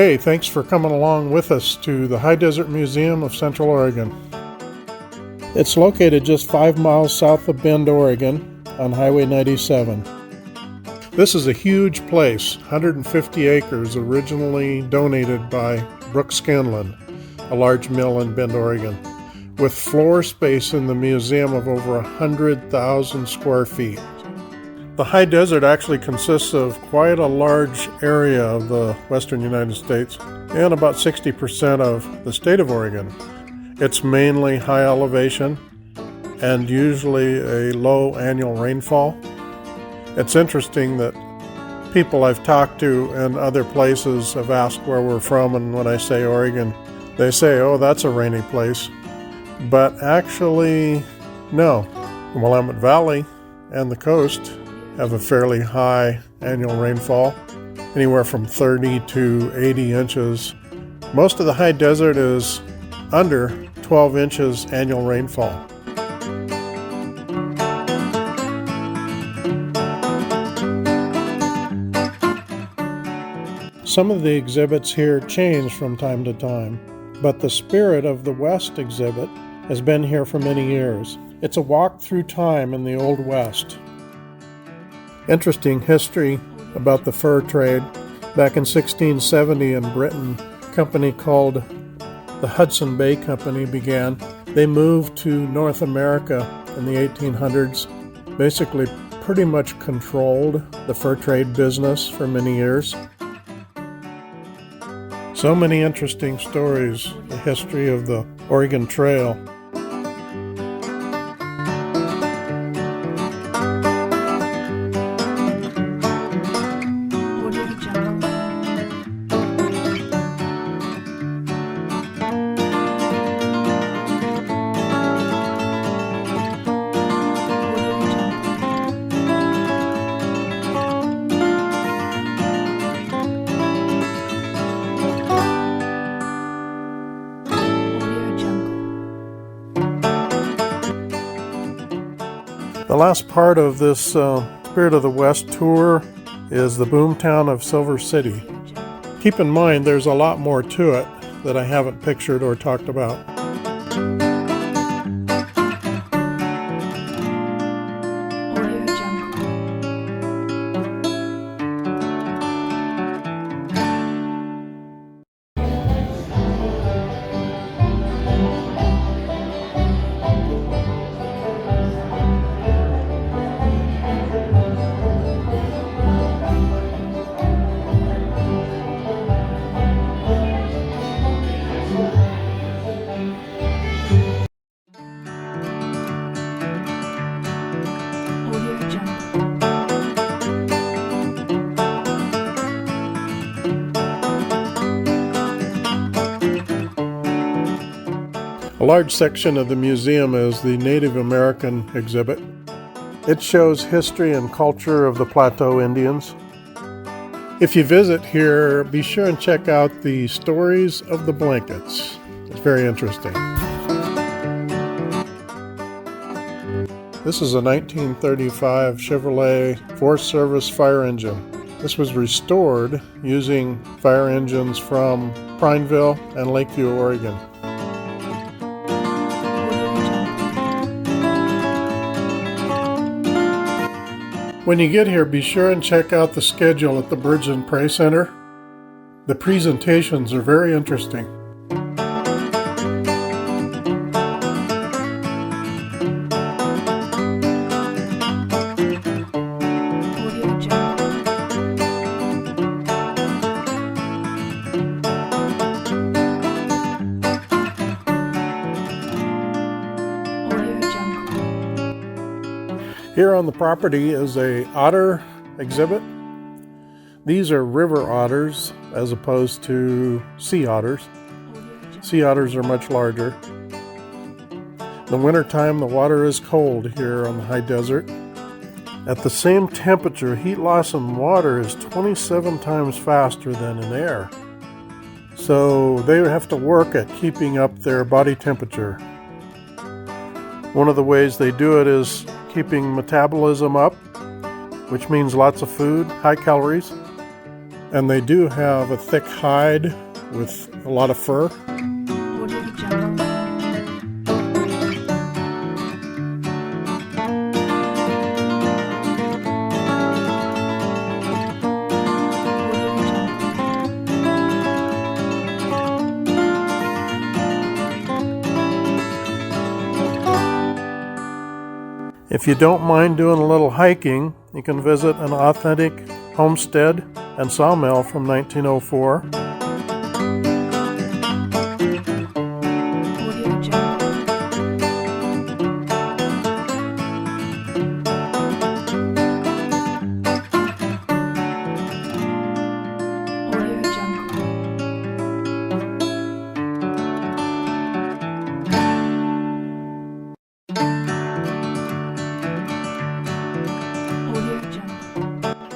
Hey, thanks for coming along with us to the High Desert Museum of Central Oregon. It's located just 5 miles south of Bend, Oregon on Highway 97. This is a huge place, 150 acres, originally donated by Brooks Scanlon, a large mill in Bend, Oregon, with floor space in the museum of over 100,000 square feet. The high desert actually consists of quite a large area of the western United States and about 60% of the state of Oregon. It's mainly high elevation and usually a low annual rainfall. It's interesting that people I've talked to in other places have asked where we're from, and when I say Oregon, they say, oh, that's a rainy place. But actually, no. The Willamette Valley and the coast have a fairly high annual rainfall, anywhere from 30 to 80 inches. Most of the high desert is under 12 inches annual rainfall. Some of the exhibits here change from time to time, but the Spirit of the West exhibit has been here for many years. It's a walk through time in the Old West. Interesting history about the fur trade. Back in 1670 in Britain, a company called the Hudson Bay Company began. They moved to North America in the 1800s, basically pretty much controlled the fur trade business for many years. So many interesting stories, the history of the Oregon Trail. The last part of this Spirit of the West tour is the boomtown of Silver City. Keep in mind there's a lot more to it that I haven't pictured or talked about. A large section of the museum is the Native American exhibit. It shows history and culture of the Plateau Indians. If you visit here, be sure and check out the Stories of the Blankets. It's very interesting. This is a 1935 Chevrolet Forest Service fire engine. This was restored using fire engines from Prineville and Lakeview, Oregon. When you get here, be sure and check out the schedule at the Birds and Prey Center. The presentations are very interesting. Here on the property is a otter exhibit. These are river otters as opposed to sea otters. Sea otters are much larger. In the wintertime, the water is cold here on the high desert. At the same temperature, heat loss in water is 27 times faster than in air. So they have to work at keeping up their body temperature. One of the ways they do it is keeping metabolism up, which means lots of food, high calories, And they do have a thick hide with a lot of fur. If you don't mind doing a little hiking, you can visit an authentic homestead and sawmill from 1904.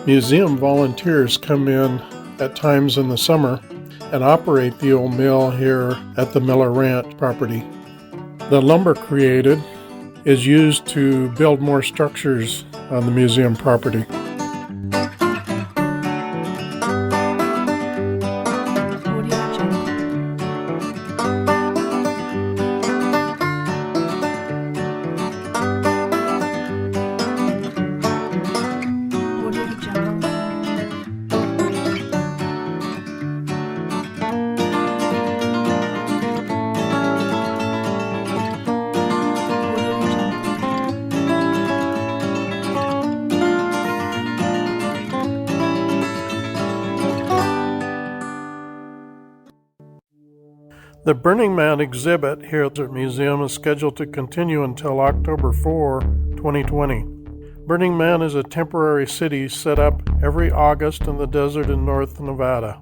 Museum volunteers come in at times in the summer and operate the old mill here at the Miller Ranch property. The lumber created is used to build more structures on the museum property. The Burning Man exhibit here at the museum is scheduled to continue until October 4, 2020. Burning Man is a temporary city set up every August in the desert in North Nevada.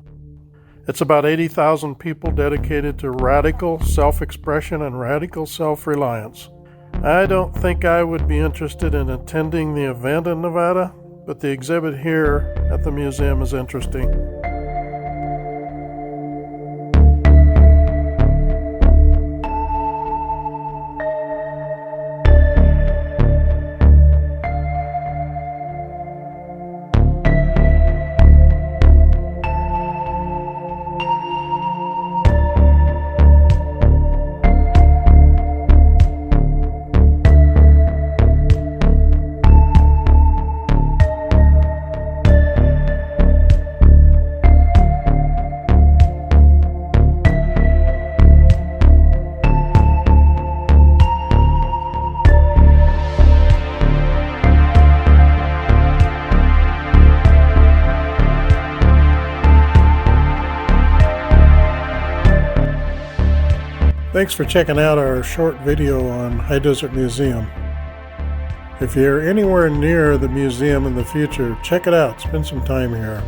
It's about 80,000 people dedicated to radical self-expression and radical self-reliance. I don't think I would be interested in attending the event in Nevada, but the exhibit here at the museum is interesting. Thanks for checking out our short video on High Desert Museum. If you're anywhere near the museum in the future, check it out. Spend some time here.